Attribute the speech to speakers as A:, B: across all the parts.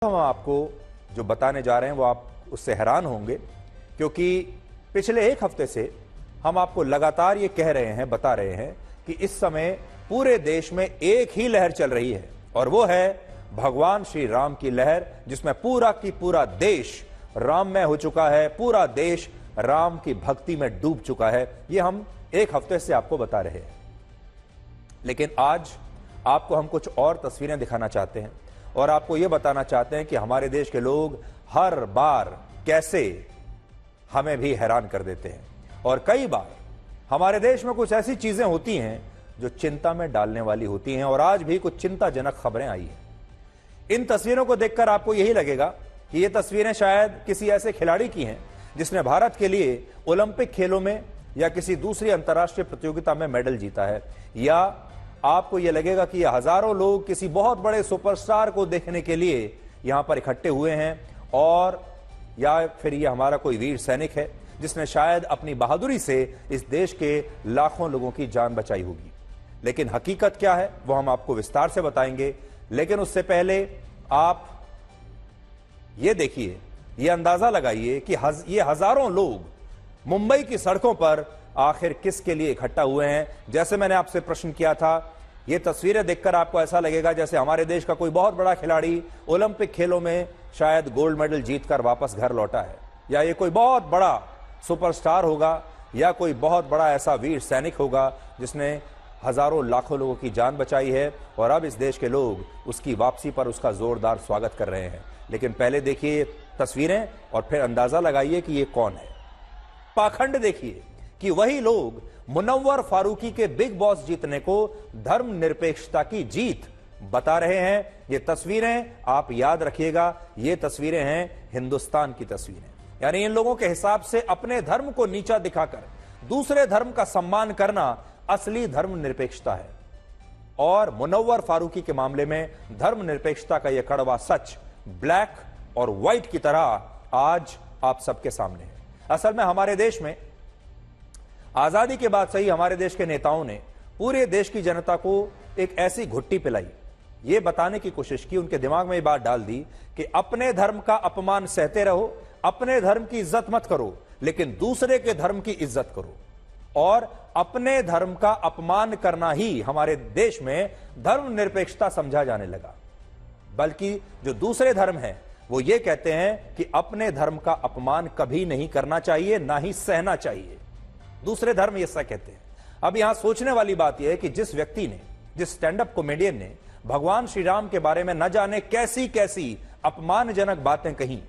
A: हम आपको जो बताने जा रहे हैं वो आप उससे हैरान होंगे, क्योंकि पिछले एक हफ्ते से हम आपको लगातार ये कह रहे हैं, बता रहे हैं कि इस समय पूरे देश में एक ही लहर चल रही है और वो है भगवान श्री राम की लहर, जिसमें पूरा की पूरा देश राममय हो चुका है, पूरा देश राम की भक्ति में डूब चुका है। ये हम एक हफ्ते से आपको बता रहे हैं, लेकिन आज आपको हम कुछ और तस्वीरें दिखाना चाहते हैं और आपको यह बताना चाहते हैं कि हमारे देश के लोग हर बार कैसे हमें भी हैरान कर देते हैं। और कई बार हमारे देश में कुछ ऐसी चीजें होती हैं जो चिंता में डालने वाली होती हैं, और आज भी कुछ चिंताजनक खबरें आई हैं। इन तस्वीरों को देखकर आपको यही लगेगा कि ये तस्वीरें शायद किसी ऐसे खिलाड़ी की हैं जिसने भारत के लिए ओलंपिक खेलों में या किसी दूसरी अंतर्राष्ट्रीय प्रतियोगिता में मेडल जीता है, या आपको यह लगेगा कि यह हजारों लोग किसी बहुत बड़े सुपरस्टार को देखने के लिए यहां पर इकट्ठे हुए हैं, और या फिर यह हमारा कोई वीर सैनिक है जिसने शायद अपनी बहादुरी से इस देश के लाखों लोगों की जान बचाई होगी। लेकिन हकीकत क्या है वो हम आपको विस्तार से बताएंगे, लेकिन उससे पहले आप ये देखिए, ये अंदाजा लगाइए कि ये हजारों लोग मुंबई की सड़कों पर आखिर किसके लिए इकट्ठा हुए हैं। जैसे मैंने आपसे प्रश्न किया था, ये तस्वीरें देखकर आपको ऐसा लगेगा जैसे हमारे देश का कोई बहुत बड़ा खिलाड़ी ओलंपिक खेलों में शायद गोल्ड मेडल जीतकर वापस घर लौटा है, या ये कोई बहुत बड़ा सुपरस्टार होगा, या कोई बहुत बड़ा ऐसा वीर सैनिक होगा जिसने हजारों लाखों लोगों की जान बचाई है, और अब इस देश के लोग उसकी वापसी पर उसका जोरदार स्वागत कर रहे हैं। लेकिन पहले देखिए तस्वीरें और फिर अंदाजा लगाइए कि ये कौन है। पाखंड देखिए कि वही लोग मुनव्वर फारूकी के बिग बॉस जीतने को धर्मनिरपेक्षता की जीत बता रहे हैं। ये तस्वीरें आप याद रखिएगा, ये तस्वीरें हैं हिंदुस्तान की तस्वीरें। यानी इन लोगों के हिसाब से अपने धर्म को नीचा दिखाकर दूसरे धर्म का सम्मान करना असली धर्मनिरपेक्षता है। और मुनव्वर फारूकी के मामले में धर्मनिरपेक्षता का यह कड़वा सच ब्लैक और व्हाइट की तरह आज आप सबके सामने है। असल में हमारे देश में आजादी के बाद से ही हमारे देश के नेताओं ने पूरे देश की जनता को एक ऐसी घुट्टी पिलाई, ये बताने की कोशिश की, उनके दिमाग में ये बात डाल दी कि अपने धर्म का अपमान सहते रहो, अपने धर्म की इज्जत मत करो, लेकिन दूसरे के धर्म की इज्जत करो। और अपने धर्म का अपमान करना ही हमारे देश में धर्मनिरपेक्षता समझा जाने लगा। बल्कि जो दूसरे धर्म हैं वो ये कहते हैं कि अपने धर्म का अपमान कभी नहीं करना चाहिए, ना ही सहना चाहिए। दूसरे धर्म ये ऐसा कहते हैं। अब यहां सोचने वाली बात यह है कि जिस व्यक्ति ने, जिस स्टैंड अप कॉमेडियन ने भगवान श्री राम के बारे में न जाने कैसी कैसी अपमानजनक बातें कही,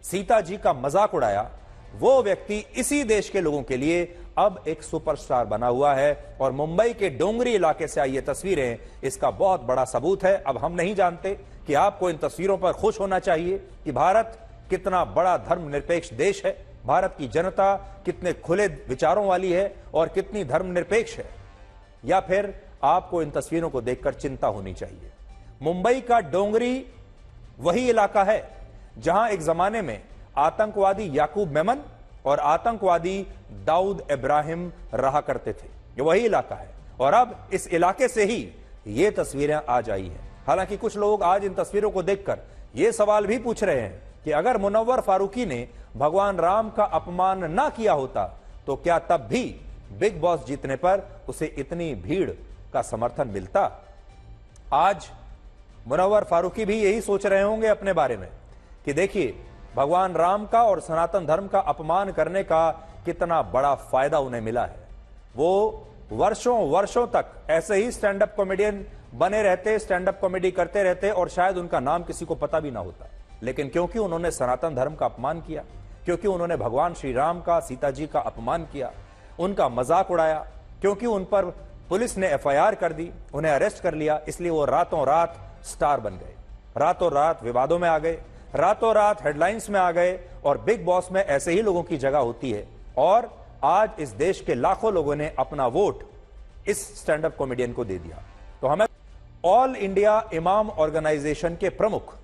A: सीता जी का मजाक उड़ाया, वो व्यक्ति इसी देश के लोगों के लिए अब एक सुपरस्टार बना हुआ है। और मुंबई के डोंगरी इलाके से आई ये तस्वीरें इसका बहुत बड़ा सबूत है। अब हम नहीं जानते कि आपको इन तस्वीरों पर खुश होना चाहिए कि भारत कितना बड़ा धर्मनिरपेक्ष देश है, भारत की जनता कितने खुले विचारों वाली है और कितनी धर्मनिरपेक्ष है, या फिर आपको इन तस्वीरों को देखकर चिंता होनी चाहिए। मुंबई का डोंगरी वही इलाका है जहां एक जमाने में आतंकवादी याकूब मेमन और आतंकवादी दाऊद इब्राहिम रहा करते थे। ये वही इलाका है, और अब इस इलाके से ही ये तस्वीरें आज आई हैं। हालांकि कुछ लोग आज इन तस्वीरों को देखकर ये सवाल भी पूछ रहे हैं कि अगर मुनव्वर फारूकी ने भगवान राम का अपमान ना किया होता तो क्या तब भी बिग बॉस जीतने पर उसे इतनी भीड़ का समर्थन मिलता। आज मुनव्वर फारूकी भी यही सोच रहे होंगे अपने बारे में कि देखिए भगवान राम का और सनातन धर्म का अपमान करने का कितना बड़ा फायदा उन्हें मिला है। वो वर्षों वर्षों तक ऐसे ही स्टैंड अप कॉमेडियन बने रहते, स्टैंड अप कॉमेडी करते रहते, और शायद उनका नाम किसी को पता भी ना होता। लेकिन क्योंकि उन्होंने सनातन धर्म का अपमान किया, क्योंकि उन्होंने भगवान श्री राम का, सीता जी का अपमान किया, उनका मजाक उड़ाया, क्योंकि उन पर पुलिस ने FIR कर दी, उन्हें अरेस्ट कर लिया, इसलिए वो रातों रात स्टार बन गए, रातों रात विवादों में आ गए, रातों रात हेडलाइंस में आ गए। और बिग बॉस में ऐसे ही लोगों की जगह होती है। और आज इस देश के लाखों लोगों ने अपना वोट इस स्टैंड अप कॉमेडियन को दे दिया। तो हमें ऑल इंडिया इमाम ऑर्गेनाइजेशन के प्रमुख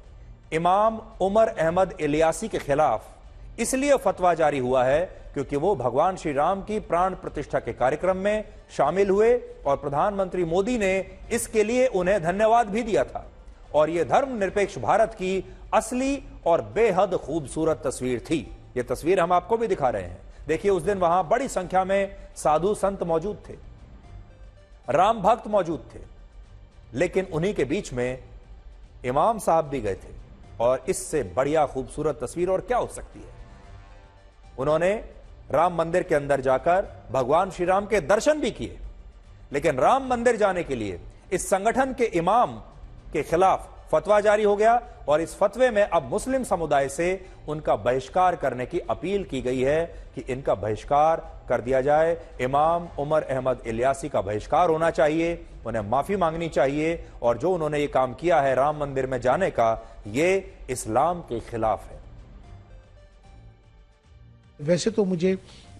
A: इमाम उमर अहमद इलियासी के खिलाफ इसलिए फतवा जारी हुआ है क्योंकि वो भगवान श्री राम की प्राण प्रतिष्ठा के कार्यक्रम में शामिल हुए और प्रधानमंत्री मोदी ने इसके लिए उन्हें धन्यवाद भी दिया था। और यह धर्मनिरपेक्ष भारत की असली और बेहद खूबसूरत तस्वीर थी। यह तस्वीर हम आपको भी दिखा रहे हैं। देखिए, उस दिन वहां बड़ी संख्या में साधु संत मौजूद थे, राम भक्त मौजूद थे, लेकिन उन्हीं के बीच में इमाम साहब भी गए थे। और इससे बढ़िया खूबसूरत तस्वीर और क्या हो सकती है। उन्होंने राम मंदिर के अंदर जाकर भगवान श्री राम के दर्शन भी किए, लेकिन राम मंदिर जाने के लिए इस संगठन के इमाम के खिलाफ फतवा जारी हो गया और इस फतवे में अब मुस्लिम समुदाय से उनका बहिष्कार करने की अपील की गई है कि इनका बहिष्कार कर दिया जाए। इमाम उमर अहमद इलियासी का बहिष्कार होना चाहिए, उन्हें माफी मांगनी चाहिए, और जो उन्होंने ये काम किया है राम मंदिर में जाने का, ये इस्लाम के खिलाफ है।
B: वैसे तो मुझे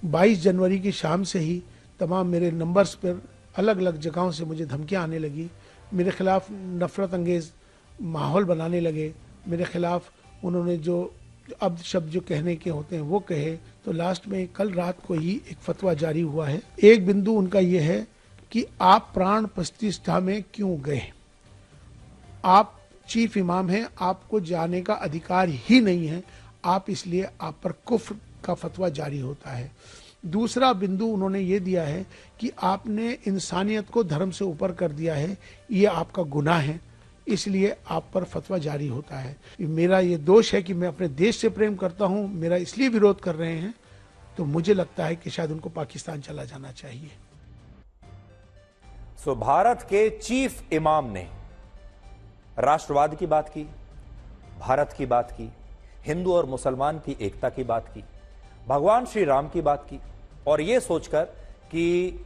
B: 22 जनवरी की शाम से ही तमाम मेरे नंबर्स पर अलग अलग जगहों से मुझे धमकियां आने लगी, मेरे खिलाफ नफरत अंगेज माहौल बनाने लगे, मेरे खिलाफ उन्होंने जो अब शब्द जो कहने के होते हैं वो कहे। तो लास्ट में कल रात को ही एक फतवा जारी हुआ है। एक बिंदु उनका ये है कि आप प्राण प्रतिष्ठा में क्यों गए, आप चीफ इमाम हैं, आपको जाने का अधिकार ही नहीं है, आप इसलिए आप पर कुफ्र का फतवा जारी होता है। दूसरा बिंदु उन्होंने ये दिया है कि आपने इंसानियत को धर्म से ऊपर कर दिया है, ये आपका गुनाह है, इसलिए आप पर फतवा जारी होता है। मेरा ये दोष है कि मैं अपने देश से प्रेम करता हूं, मेरा इसलिए विरोध कर रहे हैं, तो मुझे लगता है कि शायद उनको पाकिस्तान चला जाना चाहिए।
A: सो भारत के चीफ इमाम ने राष्ट्रवाद की बात की, भारत की बात की, हिंदू और मुसलमान की एकता की बात की, भगवान श्री राम की बात की, और यह सोचकर कि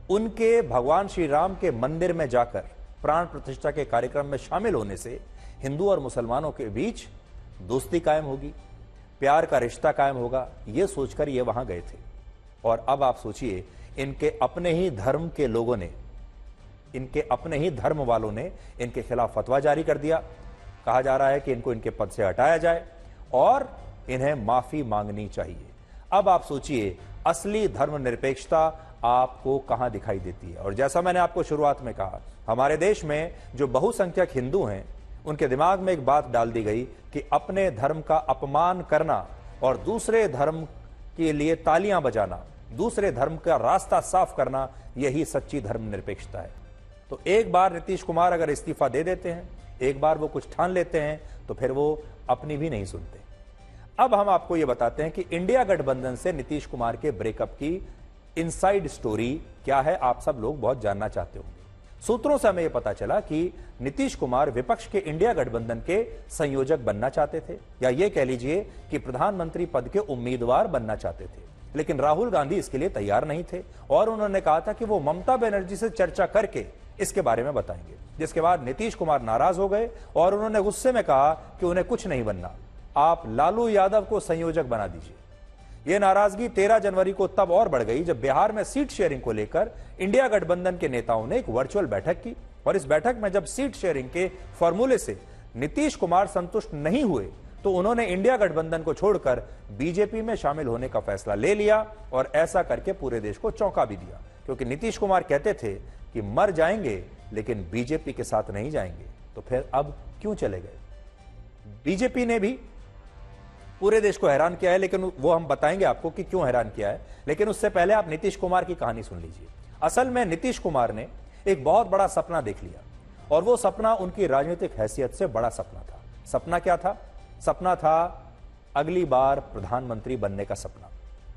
A: उनके भगवान श्री राम के मंदिर में जाकर प्राण प्रतिष्ठा के कार्यक्रम में शामिल होने से हिंदू और मुसलमानों के बीच दोस्ती कायम होगी, प्यार का रिश्ता कायम होगा, यह सोचकर ये वहां गए थे। और अब आप सोचिए, इनके अपने ही धर्म के लोगों ने, इनके अपने ही धर्म वालों ने इनके खिलाफ फतवा जारी कर दिया। कहा जा रहा है कि इनको इनके पद से हटाया जाए और इन्हें माफी मांगनी चाहिए। अब आप सोचिए, असली धर्मनिरपेक्षता आपको कहां दिखाई देती है। और जैसा मैंने आपको शुरुआत में कहा, हमारे देश में जो बहुसंख्यक हिंदू हैं, उनके दिमाग में एक बात डाल दी गई कि अपने धर्म का अपमान करना और दूसरे धर्म के लिए तालियां बजाना, दूसरे धर्म का रास्ता साफ करना, यही सच्ची धर्मनिरपेक्षता है। तो एक बार नीतीश कुमार अगर इस्तीफा दे देते हैं, एक बार वो कुछ ठान लेते हैं, तो फिर वो अपनी भी नहीं सुनते। अब हम आपको यह बताते हैं कि इंडिया गठबंधन से नीतीश कुमार के ब्रेकअप की इनसाइड स्टोरी क्या है, आप सब लोग बहुत जानना चाहते होंगे। सूत्रों से हमें यह पता चला कि नीतीश कुमार विपक्ष के इंडिया गठबंधन के संयोजक बनना चाहते थे, या यह कह लीजिए कि प्रधानमंत्री पद के उम्मीदवार बनना चाहते थे, लेकिन राहुल गांधी इसके लिए तैयार नहीं थे और उन्होंने कहा था कि वो ममता बनर्जी से चर्चा करके इसके बारे में बताएंगे। जिसके बाद नीतीश कुमार नाराज हो गए और उन्होंने गुस्से में कहा कि उन्हें कुछ नहीं बनना, आप लालू यादव को संयोजक बना दीजिए। यह नाराजगी 13 जनवरी को तब और बढ़ गई जब बिहार में सीट शेयरिंग को लेकर इंडिया गठबंधन के नेताओं ने एक वर्चुअल बैठक की, और इस बैठक में जब सीट शेयरिंग के फॉर्मूले से नीतीश कुमार संतुष्ट नहीं हुए, तो उन्होंने इंडिया गठबंधन को छोड़कर बीजेपी में शामिल होने का फैसला ले लिया, और ऐसा करके पूरे देश को चौंका भी दिया। क्योंकि नीतीश कुमार कहते थे कि मर जाएंगे लेकिन बीजेपी के साथ नहीं जाएंगे, तो फिर अब क्यों चले गए। बीजेपी ने भी पूरे देश को हैरान किया है, लेकिन वो हम बताएंगे आपको कि क्यों हैरान किया है। लेकिन उससे पहले आप नीतीश कुमार की कहानी सुन लीजिए। असल में नीतीश कुमार ने एक बहुत बड़ा सपना देख लिया, और वो सपना उनकी राजनीतिक हैसियत से बड़ा सपना था। सपना क्या था? सपना था अगली बार प्रधानमंत्री बनने का सपना।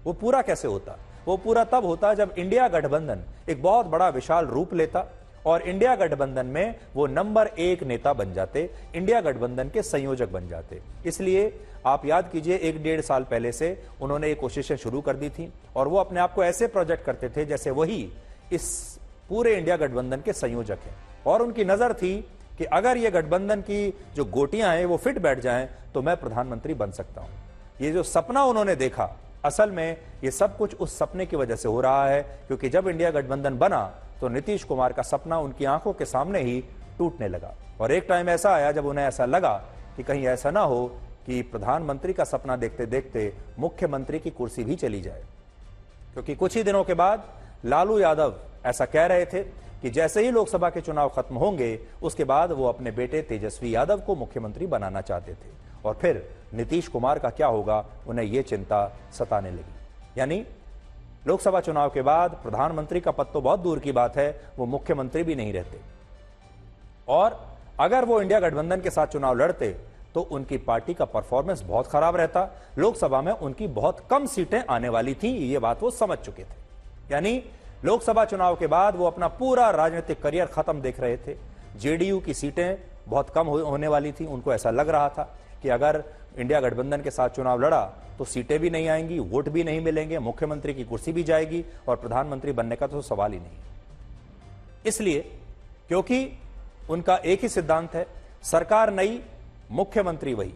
A: वो पूरा कैसे होता? वो पूरा तब होता जब इंडिया गठबंधन एक बहुत बड़ा विशाल रूप लेता और इंडिया गठबंधन में वो नंबर 1 नेता बन जाते, इंडिया गठबंधन के संयोजक बन जाते। इसलिए आप याद कीजिए, 1-1.5 साल पहले से उन्होंने ये कोशिशें शुरू कर दी थी, और वो अपने आप को ऐसे प्रोजेक्ट करते थे जैसे वही इस पूरे इंडिया गठबंधन के संयोजक हैं। और उनकी नजर थी कि अगर ये गठबंधन की जो गोटियां हैं वो फिट बैठ जाएं, तो मैं प्रधानमंत्री बन सकता हूं। ये जो सपना उन्होंने देखा, असल में ये सब कुछ उस सपने की वजह से हो रहा है, क्योंकि जब इंडिया गठबंधन बना तो नीतीश कुमार का सपना उनकी आंखों के सामने ही टूटने लगा। और एक टाइम ऐसा आया जब उन्हें ऐसा लगा कि कहीं ऐसा ना हो कि प्रधानमंत्री का सपना देखते देखते मुख्यमंत्री की कुर्सी भी चली जाए। क्योंकि कुछ ही दिनों के बाद लालू यादव ऐसा कह रहे थे कि जैसे ही लोकसभा के चुनाव खत्म होंगे, उसके बाद वो अपने बेटे तेजस्वी यादव को मुख्यमंत्री बनाना चाहते थे। और फिर नीतीश कुमार का क्या होगा, उन्हें यह चिंता सताने लगी। यानी लोकसभा चुनाव के बाद प्रधानमंत्री का पद तो बहुत दूर की बात है, वो मुख्यमंत्री भी नहीं रहते। और अगर वो इंडिया गठबंधन के साथ चुनाव लड़ते तो उनकी पार्टी का परफॉर्मेंस बहुत खराब रहता, लोकसभा में उनकी बहुत कम सीटें आने वाली थी, ये बात वो समझ चुके थे। यानी लोकसभा चुनाव के बाद वो अपना पूरा राजनीतिक करियर खत्म देख रहे थे। जेडीयू की सीटें बहुत कम होने वाली थी, उनको ऐसा लग रहा था कि अगर इंडिया गठबंधन के साथ चुनाव लड़ा तो सीटें भी नहीं आएंगी, वोट भी नहीं मिलेंगे, मुख्यमंत्री की कुर्सी भी जाएगी और प्रधानमंत्री बनने का तो सवाल ही नहीं। इसलिए क्योंकि उनका एक ही सिद्धांत है, सरकार नई, मुख्यमंत्री वही,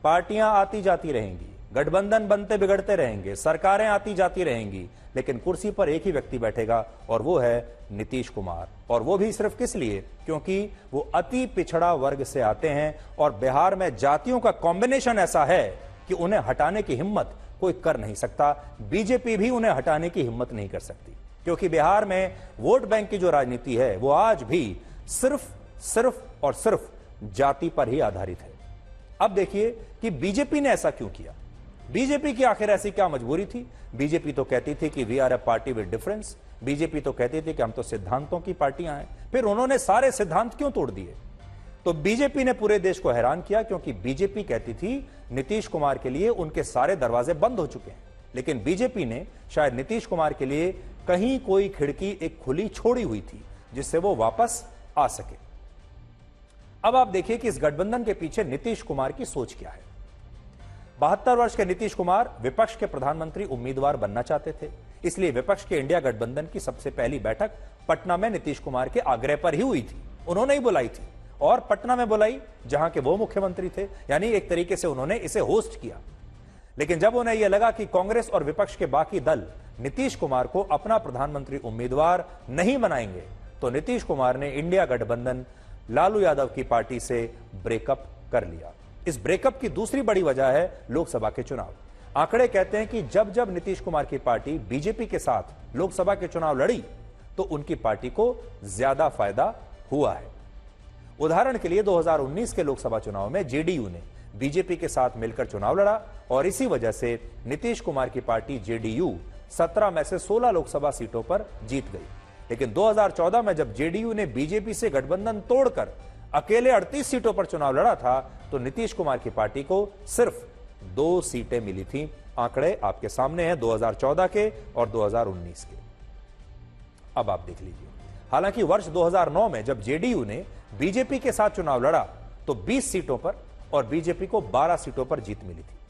A: पार्टियां आती जाती रहेंगी, गठबंधन बनते बिगड़ते रहेंगे, सरकारें आती जाती रहेंगी, लेकिन कुर्सी पर एक ही व्यक्ति बैठेगा और वो है नीतीश कुमार। और वो भी सिर्फ किस लिए, क्योंकि वो अति पिछड़ा वर्ग से आते हैं और बिहार में जातियों का कॉम्बिनेशन ऐसा है कि उन्हें हटाने की हिम्मत कोई कर नहीं सकता। बीजेपी भी उन्हें हटाने की हिम्मत नहीं कर सकती, क्योंकि बिहार में वोट बैंक की जो राजनीति है वो आज भी सिर्फ और सिर्फ जाति पर ही आधारित है। अब देखिए कि बीजेपी ने ऐसा क्यों किया। बीजेपी की आखिर ऐसी क्या मजबूरी थी। बीजेपी तो कहती थी कि we are a party with difference, BJP तो कहती थी कि हम तो सिद्धांतों की पार्टियां हैं। फिर उन्होंने सारे सिद्धांत क्यों तोड़ दिए। तो बीजेपी ने पूरे देश को हैरान किया, क्योंकि बीजेपी कहती थी नीतीश कुमार के लिए उनके सारे दरवाजे बंद हो चुके हैं, लेकिन बीजेपी ने शायद नीतीश कुमार के लिए कहीं कोई खिड़की एक खुली छोड़ी हुई थी जिससे वो वापस आ सके। अब आप देखिए कि इस गठबंधन के पीछे नीतीश कुमार की सोच क्या है। 72 वर्ष के नीतीश कुमार विपक्ष के प्रधानमंत्री उम्मीदवार बनना चाहते थे, इसलिए विपक्ष के इंडिया गठबंधन की सबसे पहली बैठक पटना में नीतीश कुमार के आग्रह पर ही हुई थी। उन्होंने ही बुलाई थी और पटना में बुलाई जहां के वो मुख्यमंत्री थे, यानी एक तरीके से उन्होंने इसे होस्ट किया। लेकिन जब उन्हें यह लगा कि कांग्रेस और विपक्ष के बाकी दल नीतीश कुमार को अपना प्रधानमंत्री उम्मीदवार नहीं बनाएंगे, तो नीतीश कुमार ने इंडिया गठबंधन लालू यादव की पार्टी से ब्रेकअप कर लिया। इस ब्रेकअप की दूसरी बड़ी वजह है लोकसभा के चुनाव। आंकड़े कहते हैं कि जब जब नीतीश कुमार की पार्टी बीजेपी के साथ लोकसभा के चुनाव लड़ी तो उनकी पार्टी को ज्यादा फायदा हुआ है। उदाहरण के लिए 2019 के लोकसभा चुनाव में जेडीयू ने बीजेपी के साथ मिलकर चुनाव लड़ा और इसी वजह से नीतीश कुमार की पार्टी जेडीयू 17 में से 16 लोकसभा सीटों पर जीत गई। लेकिन 2014 में जब जेडीयू ने बीजेपी से गठबंधन तोड़कर अकेले 38 सीटों पर चुनाव लड़ा था तो नीतीश कुमार की पार्टी को सिर्फ 2 सीटें मिली थी। आंकड़े आपके सामने हैं 2014 के और 2019 के। अब आप देख लीजिए, हालांकि वर्ष 2009 में जब जेडीयू ने बीजेपी के साथ चुनाव लड़ा तो 20 सीटों पर और बीजेपी को 12 सीटों पर जीत मिली थी।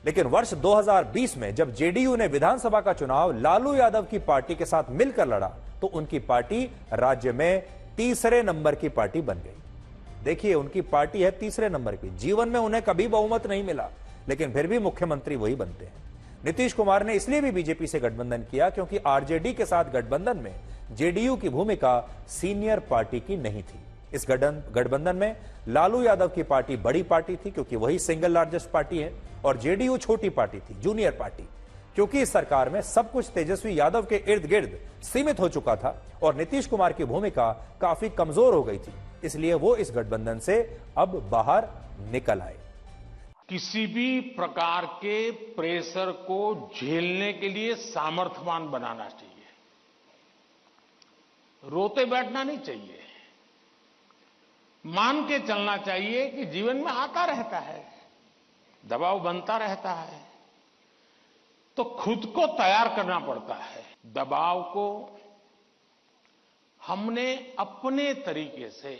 A: लेकिन वर्ष 2020 में जब जेडीयू ने विधानसभा का चुनाव लालू यादव की पार्टी के साथ मिलकर लड़ा तो उनकी पार्टी राज्य में तीसरे नंबर की पार्टी बन गई। देखिए, उनकी पार्टी है तीसरे नंबर की, जीवन में उन्हें कभी बहुमत नहीं मिला, लेकिन फिर भी मुख्यमंत्री वही बनते हैं। नीतीश कुमार ने इसलिए भी बीजेपी से गठबंधन किया क्योंकि आरजेडी के साथ गठबंधन में जेडीयू की भूमिका सीनियर पार्टी की नहीं थी। इस गठबंधन में लालू यादव की पार्टी बड़ी पार्टी थी क्योंकि वही सिंगल लार्जेस्ट पार्टी है और जेडीयू छोटी पार्टी थी, जूनियर पार्टी। क्योंकि इस सरकार में सब कुछ तेजस्वी यादव के इर्द गिर्द सीमित हो चुका था और नीतीश कुमार की भूमिका काफी कमजोर हो गई थी, इसलिए वो इस गठबंधन से अब बाहर निकल आए।
C: किसी भी प्रकार के प्रेशर को झेलने के लिए सामर्थ्यवान बनाना चाहिए, रोते बैठना नहीं चाहिए। मान के चलना चाहिए कि जीवन में आता रहता है, दबाव बनता रहता है, तो खुद को तैयार करना पड़ता है। दबाव को हमने अपने तरीके से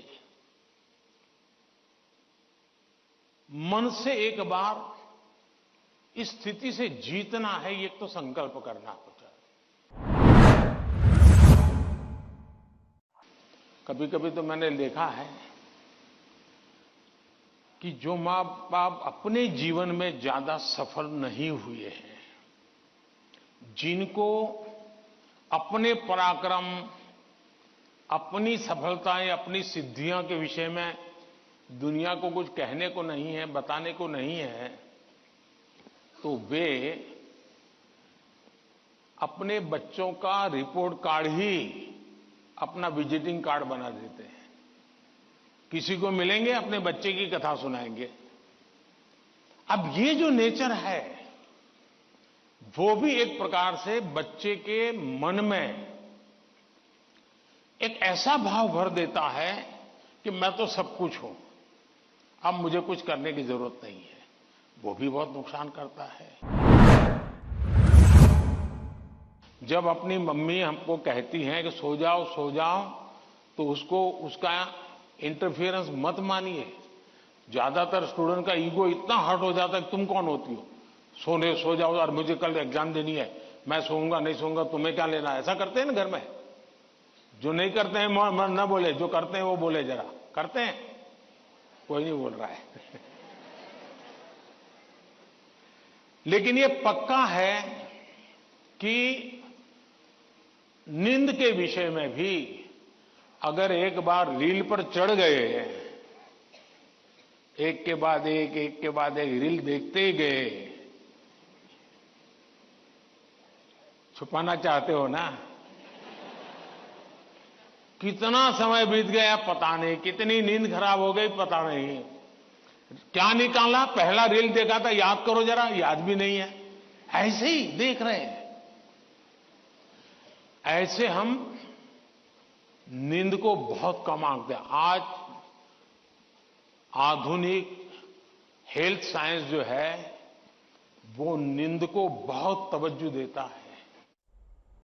C: मन से एक बार इस स्थिति से जीतना है, ये तो संकल्प करना होता है। कभी कभी तो मैंने देखा है कि जो मां बाप अपने जीवन में ज्यादा सफल नहीं हुए हैं, जिनको अपने पराक्रम, अपनी सफलताएं, अपनी सिद्धियों के विषय में दुनिया को कुछ कहने को नहीं है, बताने को नहीं है, तो वे अपने बच्चों का रिपोर्ट कार्ड ही अपना विजिटिंग कार्ड बना देते हैं। किसी को मिलेंगे, अपने बच्चे की कथा सुनाएंगे, अब ये जो नेचर है वो भी एक प्रकार से बच्चे के मन में एक ऐसा भाव भर देता है कि मैं तो सब कुछ हूं, अब मुझे कुछ करने की जरूरत नहीं है। वो भी बहुत नुकसान करता है। जब अपनी मम्मी हमको कहती हैं कि सो जाओ, तो उसका इंटरफियरेंस मत मानिए। ज्यादातर स्टूडेंट का ईगो इतना हर्ट हो जाता है कि तुम कौन होती हो, सो जाओ और मुझे कल एग्जाम देनी है, मैं सोऊंगा नहीं सोऊंगा, तुम्हें क्या लेना। ऐसा करते हैं ना घर में। जो नहीं करते हैं न बोले, जो करते हैं वो बोले। जरा करते हैं, कोई नहीं बोल रहा है। लेकिन ये पक्का है कि नींद के विषय में भी अगर एक बार रील पर चढ़ गए, एक के बाद एक रील देखते गए, छुपाना चाहते हो ना, कितना समय बीत गया पता नहीं, कितनी नींद खराब हो गई पता नहीं, क्या निकाला, पहला रील देखा था याद करो जरा, याद भी नहीं है, ऐसे ही देख रहे हैं। ऐसे हम नींद को बहुत कम आंकते हैं। आज आधुनिक हेल्थ साइंस जो है वो नींद को बहुत तवज्जो देता है।